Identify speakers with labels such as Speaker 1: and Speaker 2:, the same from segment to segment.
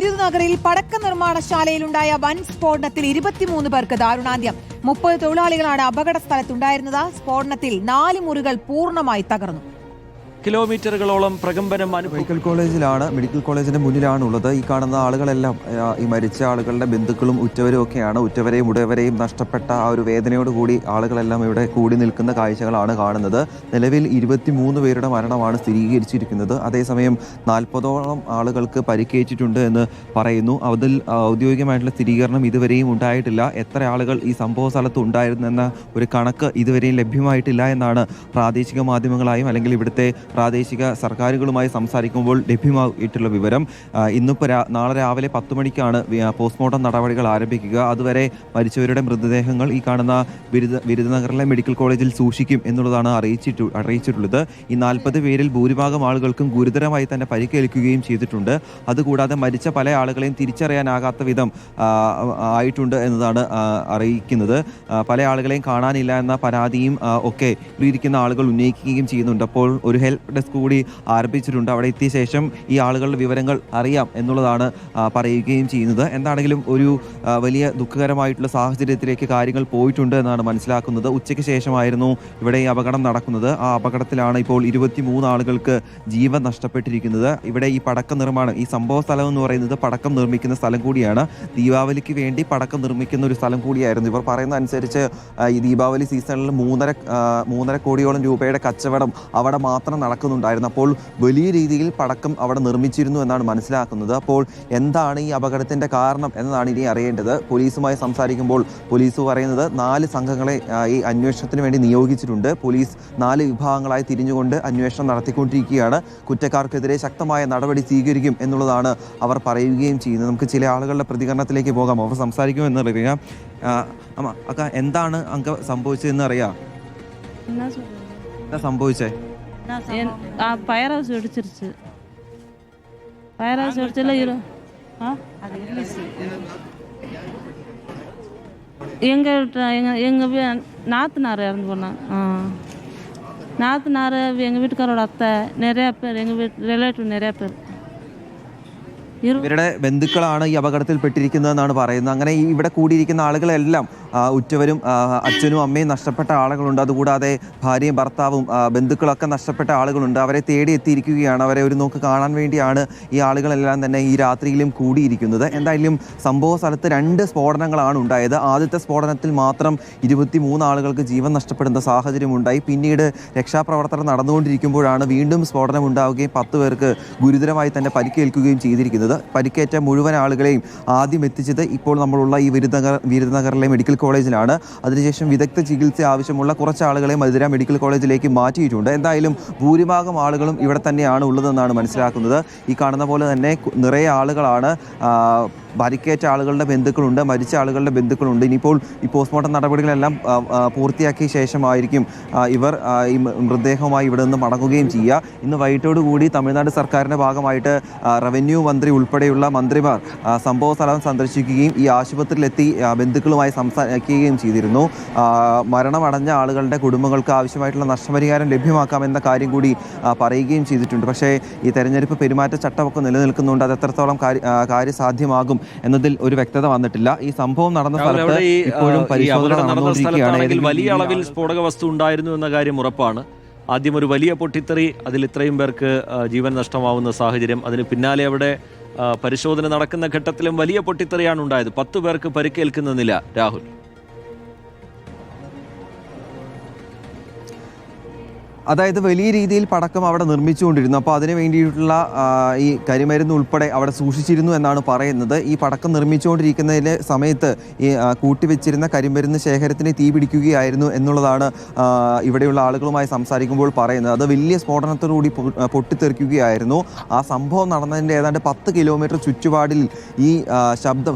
Speaker 1: വിരുദനഗറിൽ പടക്ക നിർമ്മാണശാലയിലുണ്ടായ വൻ സ്ഫോടനത്തിൽ 23 പേർക്ക് ദാരുണാന്ത്യം. 30 തൊഴിലാളികളാണ് അപകട സ്ഥലത്തുണ്ടായിരുന്നത്. സ്ഫോടനത്തിൽ 4 മുറികൾ പൂർണ്ണമായി തകർന്നു.
Speaker 2: കിലോമീറ്ററുകളോളം പ്രകമ്പനം.
Speaker 3: മെഡിക്കൽ കോളേജിന്റെ മുന്നിലാണുള്ളത്. ഈ കാണുന്ന ആളുകളെല്ലാം ഈ മരിച്ച ആളുകളുടെ ബന്ധുക്കളും ഉറ്റവരും ഒക്കെയാണ്. ഉറ്റവരെയും ഉടയവരെയും നഷ്ടപ്പെട്ട ആ ഒരു വേദനയോടുകൂടി ആളുകളെല്ലാം ഇവിടെ കൂടി നിൽക്കുന്ന കാഴ്ചകളാണ് കാണുന്നത്. നിലവിൽ 23 പേരുടെ മരണമാണ് സ്ഥിരീകരിച്ചിരിക്കുന്നത്. അതേസമയം 40ഓളം ആളുകൾക്ക് പരിക്കേറ്റിട്ടുണ്ട് എന്ന് പറയുന്നു. അതിൽ ഔദ്യോഗികമായിട്ടുള്ള സ്ഥിരീകരണം ഇതുവരെയും ഉണ്ടായിട്ടില്ല. എത്ര ആളുകൾ ഈ സംഭവ സ്ഥലത്ത് ഉണ്ടായിരുന്നെന്ന ഒരു കണക്ക് ഇതുവരെയും ലഭ്യമായിട്ടില്ല എന്നാണ് പ്രാദേശിക മാധ്യമങ്ങളായും അല്ലെങ്കിൽ ഇവിടുത്തെ പ്രാദേശിക സർക്കാരുകളുമായി സംസാരിക്കുമ്പോൾ ലഭ്യമായിട്ടുള്ള വിവരം. ഇന്നിപ്പോൾ നാളെ രാവിലെ 10 മണിക്കാണ് പോസ്റ്റ്മോർട്ടം നടപടികൾ ആരംഭിക്കുക. അതുവരെ മരിച്ചവരുടെ മൃതദേഹങ്ങൾ ഈ കാണുന്ന വിരുദനഗറിലെ മെഡിക്കൽ കോളേജിൽ സൂക്ഷിക്കും എന്നുള്ളതാണ് അറിയിച്ചിട്ടുള്ളത്. ഈ 40 പേരിൽ ഭൂരിഭാഗം ആളുകൾക്കും ഗുരുതരമായി തന്നെ പരിക്കേൽക്കുകയും ചെയ്തിട്ടുണ്ട്. അതുകൂടാതെ മരിച്ച പല ആളുകളെയും തിരിച്ചറിയാനാകാത്ത വിധം ആയിട്ടുണ്ട് എന്നതാണ് അറിയിക്കുന്നത്. പല ആളുകളെയും കാണാനില്ല എന്ന പരാതിയും ഒക്കെ ഇരിക്കുന്ന ആളുകൾ ഉന്നയിക്കുകയും ചെയ്യുന്നുണ്ട്. അപ്പോൾ ഒരു ഹെൽപ്പ് ഡെസ്ക് കൂടി ആരംഭിച്ചിട്ടുണ്ട്. അവിടെ എത്തിയ ശേഷം ഈ ആളുകളുടെ വിവരങ്ങൾ അറിയാം എന്നുള്ളതാണ് പറയുകയും ചെയ്യുന്നത്. എന്താണെങ്കിലും ഒരു വലിയ ദുഃഖകരമായിട്ടുള്ള സാഹചര്യത്തിലേക്ക് കാര്യങ്ങൾ പോയിട്ടുണ്ട് എന്നാണ് മനസ്സിലാക്കുന്നത്. ഉച്ചയ്ക്ക് ശേഷമായിരുന്നു ഇവിടെ ഈ അപകടം നടക്കുന്നത്. ആ അപകടത്തിലാണ് ഇപ്പോൾ 23 ആളുകൾക്ക് ജീവൻ നഷ്ടപ്പെട്ടിരിക്കുന്നത്. ഇവിടെ ഈ പടക്കം നിർമ്മാണം, ഈ സംഭവ സ്ഥലം എന്ന് പറയുന്നത് പടക്കം നിർമ്മിക്കുന്ന സ്ഥലം കൂടിയാണ്. ദീപാവലിക്ക് വേണ്ടി പടക്കം നിർമ്മിക്കുന്ന ഒരു സ്ഥലം കൂടിയായിരുന്നു. ഇവർ പറയുന്ന അനുസരിച്ച് ഈ ദീപാവലി സീസണിൽ 3.5 കോടിയോളം രൂപയുടെ കച്ചവടം അവിടെ മാത്രം നടക്കുന്നുണ്ടായിരുന്നു. അപ്പോൾ വലിയ രീതിയിൽ പടക്കം അവിടെ നിർമ്മിച്ചിരുന്നു എന്നാണ് മനസ്സിലാക്കുന്നത്. അപ്പോൾ എന്താണ് ഈ അപകടത്തിന്റെ കാരണം എന്നതാണ് ഇനി അറിയേണ്ടത്. പോലീസുമായി സംസാരിക്കുമ്പോൾ പോലീസ് പറയുന്നത് 4 സംഘങ്ങളെ ഈ അന്വേഷണത്തിന് വേണ്ടി നിയോഗിച്ചിട്ടുണ്ട്. പോലീസ് 4 വിഭാഗങ്ങളായി തിരിഞ്ഞുകൊണ്ട് അന്വേഷണം നടത്തിക്കൊണ്ടിരിക്കുകയാണ്. കുറ്റക്കാർക്കെതിരെ ശക്തമായ നടപടി സ്വീകരിക്കും എന്നുള്ളതാണ് അവർ പറയുകയും ചെയ്യുന്നത്. നമുക്ക് ചില ആളുകളുടെ പ്രതികരണത്തിലേക്ക് പോകാം. അവർ സംസാരിക്കുമെന്ന് അറിയാം. അക്ക, എന്താണ് അങ്ക സംഭവിച്ചതെന്ന് അറിയാം? എന്താ സംഭവിച്ചേ?
Speaker 4: ஃபயர் ஹவுஸ் வெடிச்சிருச்சு. ஃபயர் ஹவுஸ் வெடிச்சல எங்கள் நாத்தனார் இறந்து போனாங்க. நாத்தனார் எங்கள் வீட்டுக்காரோட அத்தை, நிறையா பேர் எங்கள் ரிலேட்டிவ் நிறையா பேர்.
Speaker 3: ഇവരുടെ ബന്ധുക്കളാണ് ഈ അപകടത്തിൽപ്പെട്ടിരിക്കുന്നതെന്നാണ് പറയുന്നത്. അങ്ങനെ ഇവിടെ കൂടിയിരിക്കുന്ന ആളുകളെല്ലാം ഉറ്റവരും അച്ഛനും അമ്മയും നഷ്ടപ്പെട്ട ആളുകളുണ്ട്. അതുകൂടാതെ ഭാര്യയും ഭർത്താവും ബന്ധുക്കളൊക്കെ നഷ്ടപ്പെട്ട ആളുകളുണ്ട്. അവരെ തേടി എത്തിയിരിക്കുകയാണ്. അവരെ ഒരു നോക്ക് കാണാൻ വേണ്ടിയാണ് ഈ ആളുകളെല്ലാം തന്നെ ഈ രാത്രിയിലും കൂടിയിരിക്കുന്നത്. എന്തായാലും സംഭവ സ്ഥലത്ത് 2 സ്ഫോടനങ്ങളാണ് ഉണ്ടായത്. ആദ്യത്തെ സ്ഫോടനത്തിൽ മാത്രം 23 ആളുകൾക്ക് ജീവൻ നഷ്ടപ്പെടുന്ന സാഹചര്യമുണ്ടായി. പിന്നീട് രക്ഷാപ്രവർത്തനം നടന്നുകൊണ്ടിരിക്കുമ്പോഴാണ് വീണ്ടും സ്ഫോടനം ഉണ്ടാവുകയും 10 പേർക്ക് ഗുരുതരമായി തന്നെ പരിക്കേൽക്കുകയും ചെയ്തിരിക്കുന്നത്. പരിക്കേറ്റ മുഴുവൻ ആളുകളെയും ആദ്യം എത്തിച്ചത് ഇപ്പോൾ നമ്മളുള്ള ഈ വിരുദനഗറിലെ മെഡിക്കൽ കോളേജിലാണ്. അതിനുശേഷം വിദഗ്ധ ചികിത്സ ആവശ്യമുള്ള കുറച്ച് ആളുകളെ മധുര മെഡിക്കൽ കോളേജിലേക്ക് മാറ്റിയിട്ടുണ്ട്. എന്തായാലും ഭൂരിഭാഗം ആളുകളും ഇവിടെ തന്നെയാണ് ഉള്ളതെന്നാണ് മനസ്സിലാക്കുന്നത്. ഈ കാണുന്ന പോലെ തന്നെ നിറയെ ആളുകളാണ്. പരിക്കേറ്റ ആളുകളുടെ ബന്ധുക്കളുണ്ട്, മരിച്ച ആളുകളുടെ ബന്ധുക്കളുണ്ട്. ഇനിയിപ്പോൾ ഈ പോസ്റ്റ്മോർട്ടം നടപടികളെല്ലാം പൂർത്തിയാക്കിയ ശേഷമായിരിക്കും ഇവർ ഈ മൃതദേഹവുമായി ഇവിടെ നിന്ന് മടങ്ങുകയും ചെയ്യുക. ഇന്ന് വൈകിട്ടോടുകൂടി തമിഴ്നാട് സർക്കാരിൻ്റെ ഭാഗമായിട്ട് റവന്യൂ മന്ത്രി ഉൾപ്പെടെയുള്ള മന്ത്രിമാർ സംഭവ സ്ഥലം സന്ദർശിക്കുകയും ഈ ആശുപത്രിയിലെത്തി ബന്ധുക്കളുമായി സംസാരിക്കുകയും ചെയ്തിരുന്നു. മരണമടഞ്ഞ ആളുകളുടെ കുടുംബങ്ങൾക്ക് ആവശ്യമായിട്ടുള്ള നഷ്ടപരിഹാരം ലഭ്യമാക്കാമെന്ന കാര്യം കൂടി പറയുകയും ചെയ്തിട്ടുണ്ട്. പക്ഷേ ഈ തെരഞ്ഞെടുപ്പ് പെരുമാറ്റച്ചട്ടമൊക്കെ നിലനിൽക്കുന്നുണ്ട്. അത് എത്രത്തോളം കാര്യസാധ്യമാകും എന്നതിൽ ഒരു വ്യക്തത വന്നിട്ടില്ല. ഈ സംഭവം നടന്ന സ്ഥലത്ത് ഇപ്പോഴും പരിശോധന നടന്നുകൊണ്ടിരിക്കുകയാണ്.
Speaker 2: വലിയ അളവിൽ സ്ഫോടക വസ്തു ഉണ്ടായിരുന്നു എന്ന കാര്യം ഉറപ്പാണ്. ആദ്യം ഒരു വലിയ പൊട്ടിത്തെറി, അതിൽ ഇത്രയും പേർക്ക് ജീവൻ നഷ്ടമാവുന്ന സാഹചര്യം. അതിന് പിന്നാലെ അവിടെ പരിശോധന നടക്കുന്ന ഘട്ടത്തിലും വലിയ പൊട്ടിത്തെറിയാണ് ഉണ്ടായത്. 10 പേർക്ക് പരിക്കേൽക്കുന്ന നില. രാഹുൽ,
Speaker 3: അതായത് വലിയ രീതിയിൽ പടക്കം അവിടെ നിർമ്മിച്ചുകൊണ്ടിരുന്നു. അപ്പോൾ അതിന് വേണ്ടിയിട്ടുള്ള ഈ കരിമരുന്ന് ഉൾപ്പെടെ അവിടെ സൂക്ഷിച്ചിരുന്നു എന്നാണ് പറയുന്നത്. ഈ പടക്കം നിർമ്മിച്ചുകൊണ്ടിരിക്കുന്നതിൻ്റെ സമയത്ത് ഈ കൂട്ടിവെച്ചിരുന്ന കരിമരുന്ന് ശേഖരത്തിന് തീ പിടിക്കുകയായിരുന്നു എന്നുള്ളതാണ് ഇവിടെയുള്ള ആളുകളുമായി സംസാരിക്കുമ്പോൾ പറയുന്നത്. അത് വലിയ സ്ഫോടനത്തോടുകൂടി പൊട്ടിത്തെറിക്കുകയായിരുന്നു. ആ സംഭവം നടന്നതിൻ്റെ ഏതാണ്ട് 10 കിലോമീറ്റർ ചുറ്റുപാടിൽ ഈ ശബ്ദം,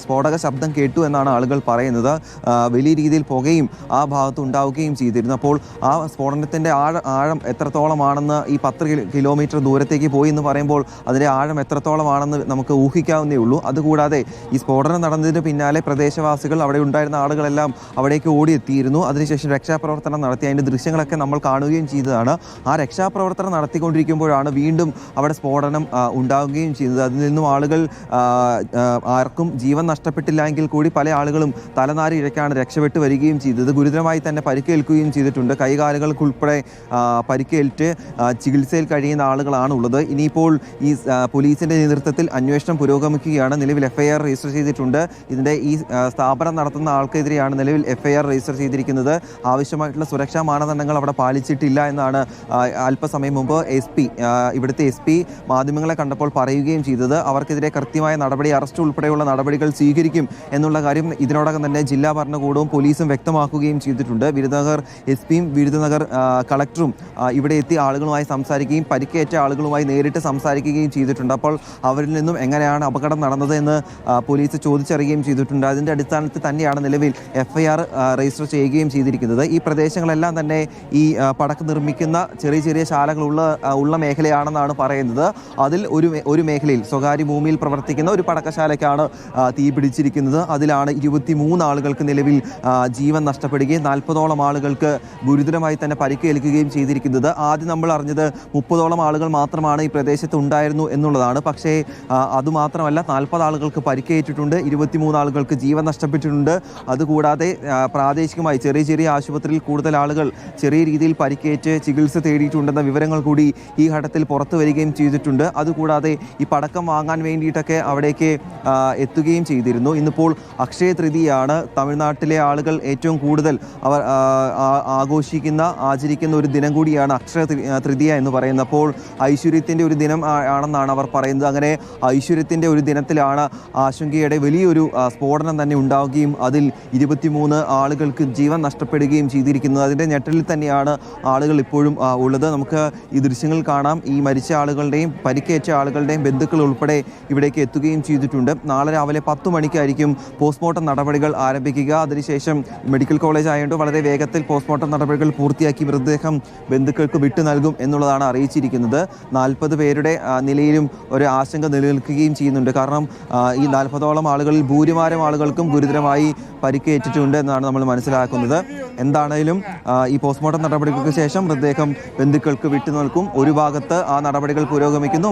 Speaker 3: സ്ഫോടക ശബ്ദം കേട്ടു എന്നാണ് ആളുകൾ പറയുന്നത്. വലിയ രീതിയിൽ പുകയും ആ ഭാഗത്ത് ഉണ്ടാവുകയും ചെയ്തിരുന്നു. അപ്പോൾ ആ സ്ഫോടനത്തിൻ്റെ സ്ഫോടനത്തിൻ്റെ ആഴം എത്രത്തോളമാണെന്ന് ഈ 10 കിലോമീറ്റർ ദൂരത്തേക്ക് പോയി എന്ന് പറയുമ്പോൾ അതിൻ്റെ ആഴം എത്രത്തോളമാണെന്ന് നമുക്ക് ഊഹിക്കാവുന്നേ ഉള്ളൂ. അതുകൂടാതെ ഈ സ്ഫോടനം നടന്നതിന് പിന്നാലെ പ്രദേശവാസികൾ, അവിടെ ഉണ്ടായിരുന്ന ആളുകളെല്ലാം അവിടേക്ക് ഓടിയെത്തിയിരുന്നു. അതിനുശേഷം രക്ഷാപ്രവർത്തനം നടത്തി അതിൻ്റെ ദൃശ്യങ്ങളൊക്കെ നമ്മൾ കാണുകയും ചെയ്തതാണ്. ആ രക്ഷാപ്രവർത്തനം നടത്തിക്കൊണ്ടിരിക്കുമ്പോഴാണ് വീണ്ടും അവിടെ സ്ഫോടനം ഉണ്ടാവുകയും ചെയ്തത്. അതിൽ നിന്നും ആളുകൾ ആർക്കും ജീവൻ നഷ്ടപ്പെട്ടില്ല എങ്കിൽ കൂടി പല ആളുകളും തലനാരി ഇഴക്കാണ് രക്ഷപ്പെട്ട് വരികയും ചെയ്തത്. ഗുരുതരമായി തന്നെ പരിക്കേൽക്കുകയും ചെയ്തിട്ടുണ്ട്. കൈകാലുകൾക്കുൾപ്പെടെ പരിക്കേറ്റ് ചികിത്സയിൽ കഴിയുന്ന ആളുകളാണ് ഉള്ളത്. ഇനിയിപ്പോൾ ഈ പോലീസിന്റെ നേതൃത്വത്തിൽ അന്വേഷണം പുരോഗമിക്കുകയാണ്. നിലവിൽ FIR രജിസ്റ്റർ ചെയ്തിട്ടുണ്ട്. ഇതിന്റെ ഈ സ്ഥാപനം നടത്തുന്ന ആൾക്കെതിരെയാണ് നിലവിൽ FIR രജിസ്റ്റർ ചെയ്തിരിക്കുന്നത്. ആവശ്യമായിട്ടുള്ള സുരക്ഷാ മാനദണ്ഡങ്ങൾ അവിടെ പാലിച്ചിട്ടില്ല എന്നാണ് അല്പസമയം മുമ്പ് ഇവിടുത്തെ SP മാധ്യമങ്ങളെ കണ്ടപ്പോൾ പറയുകയും ചെയ്തത്. അവർക്കെതിരെ കൃത്യമായ നടപടി, അറസ്റ്റ് ഉൾപ്പെടെയുള്ള നടപടികൾ സ്വീകരിക്കും എന്നുള്ള കാര്യം ഇതിനോടകം തന്നെ ജില്ലാ ഭരണകൂടവും പോലീസും വ്യക്തമാക്കുകയും ചെയ്തിട്ടുണ്ട്. വിരുദനഗർ SP-യും വിരുദനഗർ കളക്ടറും ഇവിടെ എത്തി ആളുകളുമായി സംസാരിക്കുകയും പരിക്കേറ്റ ആളുകളുമായി നേരിട്ട് സംസാരിക്കുകയും ചെയ്തിട്ടുണ്ട്. അപ്പോൾ അവരിൽ നിന്നും എങ്ങനെയാണ് അപകടം നടന്നത് എന്ന് പോലീസ് ചോദിച്ചറിയുകയും ചെയ്തിട്ടുണ്ട്. അതിൻ്റെ അടിസ്ഥാനത്തിൽ തന്നെയാണ് നിലവിൽ FIR രജിസ്റ്റർ ചെയ്യുകയും ചെയ്തിരിക്കുന്നത്. ഈ പ്രദേശങ്ങളെല്ലാം തന്നെ ഈ പടക്കം നിർമ്മിക്കുന്ന ചെറിയ ചെറിയ ശാലകളുള്ള മേഖലയാണെന്നാണ് പറയുന്നത്. അതിൽ ഒരു മേഖലയിൽ സ്വകാര്യ ഭൂമിയിൽ പ്രവർത്തിക്കുന്ന ഒരു പടക്കശാലയ്ക്കാണ് തീ പിടിച്ചിരിക്കുന്നത്. അതിലാണ് 23 ആളുകൾക്ക് നിലവിൽ ജീവൻ നഷ്ടപ്പെടുകയും 40ഓളം ആളുകൾക്ക് ഗുരുതരമായി തന്നെ പരിക്കേൽക്കുകയും ചെയ്തിരിക്കുന്നത്. ആദ്യം നമ്മൾ അറിഞ്ഞത് 30ഓളം ആളുകൾ മാത്രമാണ് ഈ പ്രദേശത്ത് ഉണ്ടായിരുന്നു എന്നുള്ളതാണ്. പക്ഷേ അതുമാത്രമല്ല, 40 ആളുകൾക്ക് പരിക്കേറ്റിട്ടുണ്ട്, 23 ആളുകൾക്ക് ജീവൻ നഷ്ടപ്പെട്ടിട്ടുണ്ട്. അതുകൂടാതെ പ്രാദേശികമായി ചെറിയ ചെറിയ ആശുപത്രിയിൽ കൂടുതൽ ആളുകൾ ചെറിയ രീതിയിൽ പരിക്കേറ്റ് ചികിത്സ തേടിയിട്ടുണ്ടെന്ന വിവരങ്ങൾ കൂടി ഈ ഘട്ടത്തിൽ പുറത്തു വരികയും ചെയ്തിട്ടുണ്ട്. അതുകൂടാതെ ഈ പടക്കം വാങ്ങാൻ വേണ്ടിയിട്ടൊക്കെ അവിടേക്ക് എത്തുകയും ചെയ്തിരുന്നു. ഇന്നിപ്പോൾ അക്ഷയ തൃതീയയാണ്. തമിഴ്നാട്ടിലെ ആളുകൾ ഏറ്റവും കൂടുതൽ അവർ ആചരിക്കുന്ന ഒരു ദിനം കൂടിയാണ് അക്ഷയ തൃതീയ എന്ന് പറയുന്നത്. അപ്പോൾ ഐശ്വര്യത്തിൻ്റെ ഒരു ദിനം ആണെന്നാണ് അവർ പറയുന്നത്. അങ്ങനെ ഐശ്വര്യത്തിൻ്റെ ഒരു ദിനത്തിലാണ് ആശങ്കയുടെ വലിയൊരു സ്ഫോടനം തന്നെ ഉണ്ടാവുകയും അതിൽ 23 ആളുകൾക്ക് ജീവൻ നഷ്ടപ്പെടുകയും ചെയ്തിരിക്കുന്നത്. അതിൻ്റെ ഞെട്ടലിൽ തന്നെയാണ് ആളുകൾ ഇപ്പോഴും ഉള്ളത്. നമുക്ക് ഈ ദൃശ്യങ്ങൾ കാണാം. ഈ മരിച്ച ആളുകളുടെയും പരിക്കേറ്റ ആളുകളുടെയും ബന്ധുക്കൾ ഉൾപ്പെടെ ഇവിടേക്ക് എത്തുകയും ചെയ്തിട്ടുണ്ട്. നാളെ രാവിലെ 10 മണിക്കായിരിക്കും പോസ്റ്റ്മോർട്ടം നടപടികൾ ആരംഭിക്കുക. അതിനുശേഷം മെഡിക്കൽ കോളേജ് ആയതുകൊണ്ട് വളരെ വേഗത്തിൽ പോസ്റ്റ്മോർട്ടം നടപടികൾ പൂർത്തിയാക്കി മൃതദേഹം ബന്ധുക്കൾക്ക് വിട്ടു നൽകും എന്നുള്ളതാണ് അറിയിച്ചിരിക്കുന്നത്. 40 പേരുടെ നിലയിലും ഒരു ആശങ്ക നിലനിൽക്കുകയും ചെയ്യുന്നുണ്ട്. കാരണം ഈ 40ഓളം ആളുകളിൽ ഭൂരിഭാരം ആളുകൾക്കും ഗുരുതരമായി പരിക്കേറ്റിട്ടുണ്ട് എന്നാണ് നമ്മൾ മനസ്സിലാക്കുന്നത്. എന്താണേലും ഈ പോസ്റ്റ്മോർട്ടം നടപടികൾക്ക് ശേഷം മൃതദേഹം ബന്ധുക്കൾക്ക് വിട്ടു നൽകും. ഒരു ഭാഗത്ത് ആ നടപടികൾ പുരോഗമിക്കുന്നു,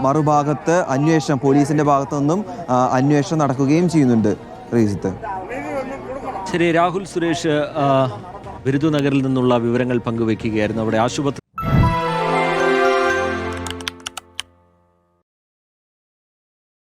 Speaker 3: മറുഭാഗത്ത് അന്വേഷണം, പോലീസിന്റെ ഭാഗത്തു നിന്നും അന്വേഷണം നടക്കുകയും ചെയ്യുന്നുണ്ട്. റീജിത്ത്.
Speaker 2: ശരി, രാഹുൽ സുരേഷ് വിരുദനഗറിൽ നിന്നുള്ള വിവരങ്ങൾ പങ്കുവയ്ക്കുകയായിരുന്നു. അവിടെ ആശുപത്രി